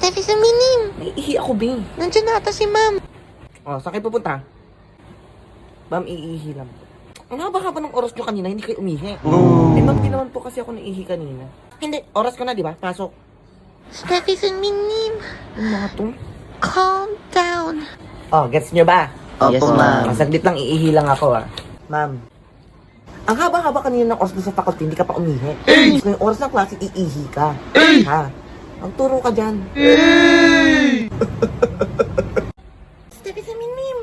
Steffi, sa minim. Naiihi ako, Bing. Nandiyan na ata si ma'am. Oh, saan kayo pupunta? Ma'am, iihi lang po. Ang haba-haba ng oras nyo kanina, hindi kayo umihi. Eh, ma'am, di naman po kasi ako naiihi kanina. Hindi, oras ko na, di ba? Pasok. Steffi, sa minim. Yung mga to. Calm down. Oh, gets nyo ba? Opo, ma'am. Saglit lang, iihi lang ako, ah. Ma'am, ang haba-haba kanina ng oras doon sa faculty, hindi ka pa umihi. Ngayong oras ng klase, iihi ka. Ha? Ang turo ka dyan. Steffi, sa minim.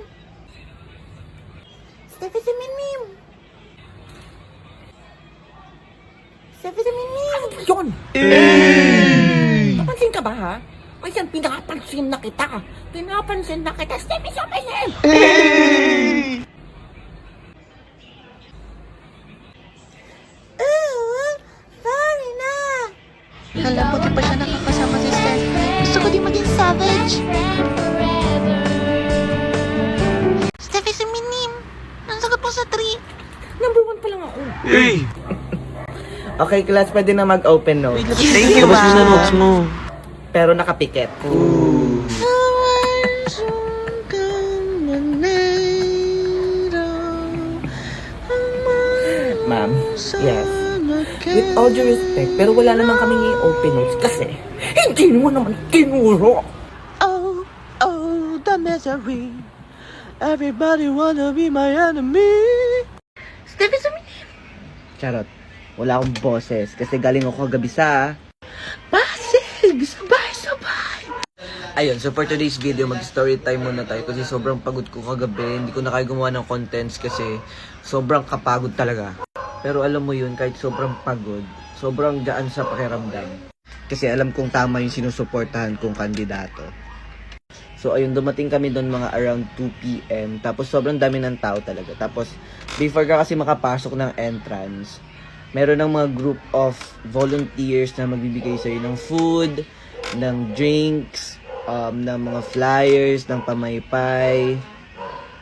Steffi, sa minim. Steffi, sa minim. Yun! Napansin ka ba, ha? Ayan, pinapansin na kita. Pinapansin na kita. Steffi, sa minim! Sorry na. Hala, buti pa siya nakakasama si Steph. Gusto ko din maging savage. Steffi, si Minim. Ang sagot mo sa 3. Number 1 pa lang ako. Okay, class, pwede na mag-open notes. Thank you, ma'am. na notes mo. Pero nakapikit. Ma'am, yes. With all due respect, pero wala naman kami open notes kasi hindi mo naman tinuro. Oh, oh, the misery. Everybody wanna be my enemy. Steffi, si Minim. Charot. Wala akong boses kasi galing ako kagabi sa Pasig! Sabay-sabay! Ayun, so for today's video, mag-story time muna tayo kasi sobrang pagod ko kagabi. Hindi ko na kaya gumawa ng contents kasi sobrang kapagod talaga. Pero alam mo yun, kahit sobrang pagod, sobrang gaan sa pakiramdam. Kasi alam kong tama yung sinusuportahan kong kandidato. So ayun, dumating kami doon mga around 2 PM. Tapos sobrang dami ng tao talaga. Tapos before ka kasi makapasok ng entrance, meron ng mga group of volunteers na magbibigay sa'yo ng food, ng drinks, ng mga flyers, ng pamaypay.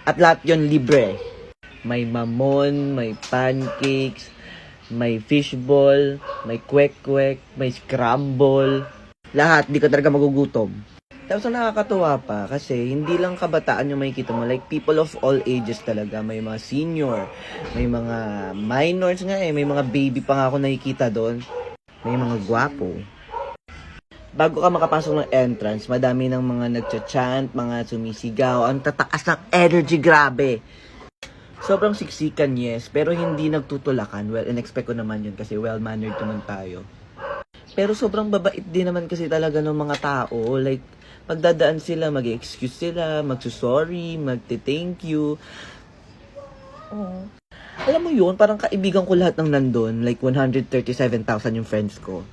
At lahat yon libre. May mamon, may pancakes, may fishball, may kwek-kwek, may scramble. Lahat, di ka talaga magugutom. Tapos ang nakakatuwa pa kasi hindi lang kabataan yung makikita mo. Like people of all ages talaga. May mga senior, may mga minors nga may mga baby pa nga ako nakikita doon. May mga gwapo. Bago ka makapasok ng entrance, madami ng mga nagcha-chant, mga sumisigaw. Ang tataas ng energy, grabe. Sobrang siksikan, yes, pero hindi nagtutulakan. Well, in-expect ko naman yun kasi well-mannered naman tayo. Pero sobrang babait din naman kasi talaga ng mga tao. Like, pagdadaan sila, mag-excuse sila, magsusorry, magte-thank you. Oh. Alam mo yun, parang kaibigan ko lahat ng nandun. Like, 137,000 yung friends ko.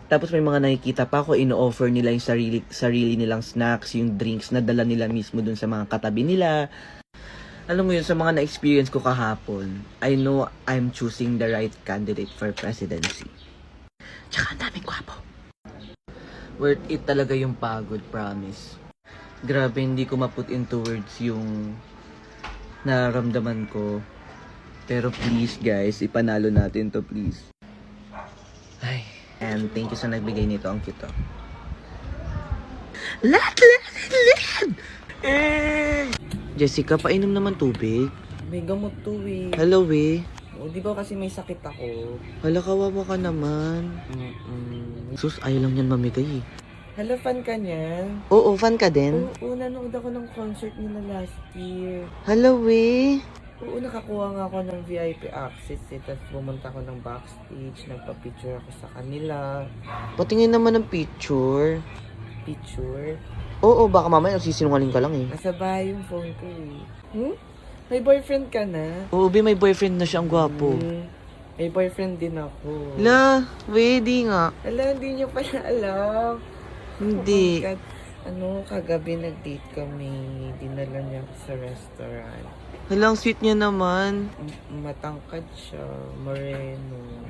Tapos may mga nakikita pa ako, ino-offer nila yung sarili nilang snacks, yung drinks na dala nila mismo dun sa mga katabi nila. Alam mo yun, sa mga na-experience ko kahapon, I know I'm choosing the right candidate for presidency. Tsaka ang daming gwapo. Worth it talaga yung pagod, promise. Grabe, hindi ko ma-put into words yung nararamdaman ko. Pero please guys, ipanalo natin to please. Ay, and thank you sa nagbigay nito, ang cute. Lad! Jessica, painom naman tubig. May gamot to, eh. Hello, we. O, di ba kasi may sakit ako? Hala, kawawa ka naman. Sus, ayaw lang yan mamigay eh. Hello, fan ka niyan? Oo, fan ka din? Oo, nanood ako ng concert nila last year. Hello, we. Oo, nakakuha nga ako ng VIP access eh. Tapos pumunta ako ng backstage, nagpa-picture ako sa kanila. Patingin naman ng picture. Picture? Oo, baka mamaya nagsisinungaling ka lang eh. Nasa bahay yung phone ko eh. May boyfriend ka na? Oo, be, may boyfriend na siya, ang gwapo. May boyfriend din ako. La, we, di nga. Ala, hindi niyo pala alam. Hindi. Oh my God. Ano, kagabi nag-date kami. Dinala niya ako sa restaurant. Hala, ang sweet niya naman. Matangkad siya, moreno.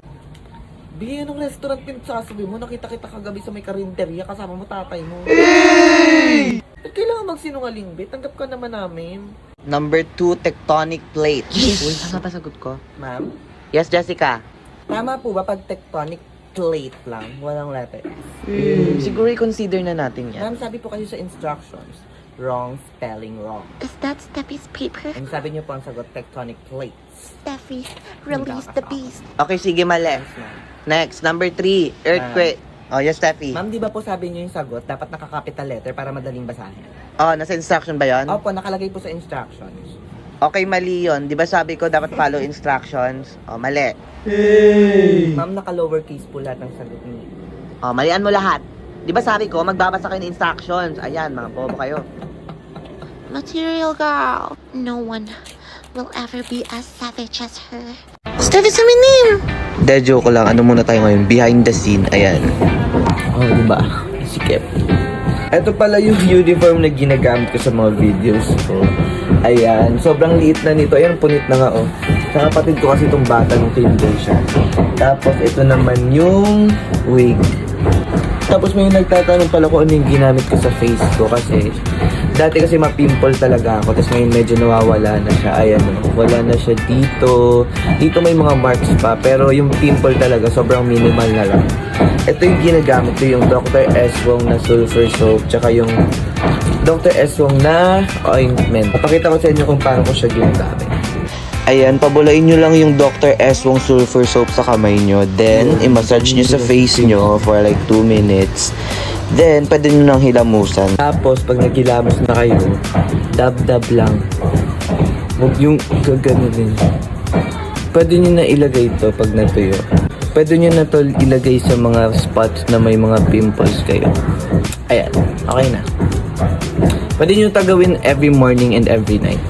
Bi, anong restaurant pinagsasabi mo? Nakita kita kagabi sa may karinderya kasama mo tatay mo. Hey! Ba't kailangan magsinungaling, Bi? Tanggap ka naman namin. Number 2, tectonic plate. Uy, tama ba sagot ko? Ma'am? Yes, Jessica. Tama po ba pag tectonic plate lang, walang letter. Siguro i-consider na natin yan. Ma'am, sabi po kasi sa instructions, wrong spelling wrong. Is that Steffi's paper? And sabi niyo po ang sagot, tectonic plates. Steffi, release the beast. Okay, sige, mali. Next, number 3, earthquake. Oh, yes, Steffi. Ma'am, di ba po sabi niyo yung sagot, dapat naka-capital letter para madaling basahin? Oh, nasa instruction ba yon? Opo, nakalagay po sa instructions. Okay, mali yon. Di ba sabi ko dapat follow instructions? Oh, mali. Ma'am, naka-lowercase po lahat ng sagot niyo. Oh, malian mo lahat. Di ba sabi ko, magbabasa kayo ng instructions? Ayan, mga bobo kayo. Material girl. No one will ever be as savage as her. Steffi, sa minim! De, joke lang. Ano muna tayo ngayon? Behind the scene. Ayan. Oh, di ba? Sikip. Ito pala yung uniform na ginagamit ko sa mga videos ko. Ayan, sobrang liit na nito. Ayan, punit na nga, oh. Sa kapatid ko kasi itong bata nung kinder siya. Tapos, ito naman yung wig. Tapos, may nagtatanong pala kung ano yung ginamit ko sa face ko kasi dati kasi ma-pimple talaga ako. Tapos, ngayon medyo nawawala na siya. Ayan, oh. Wala na siya dito. Dito may mga marks pa. Pero yung pimple talaga, sobrang minimal na lang. Ito yung ginagamit ko, yung Dr. S. Wong na sulfur soap, tsaka yung Dr. S. Wong na ointment. Papakita ko sa inyo kung paano ko siya ginagamit. Ayan, pabulain nyo lang yung Dr. S. Wong sulfur soap sa kamay nyo. Then, i-massage nyo sa face nyo for like 2 minutes. Then, pwede nyo nang hilamusan. Tapos, pag nagkilamos na kayo, dab-dab lang. Huwag yung gaganunin. Pwede nyo na ilagay ito pag natuyo. Pwede nyo na to ilagay sa mga spots na may mga pimples kayo. Ayan, okay na. Pwede nyo ito gawin every morning and every night.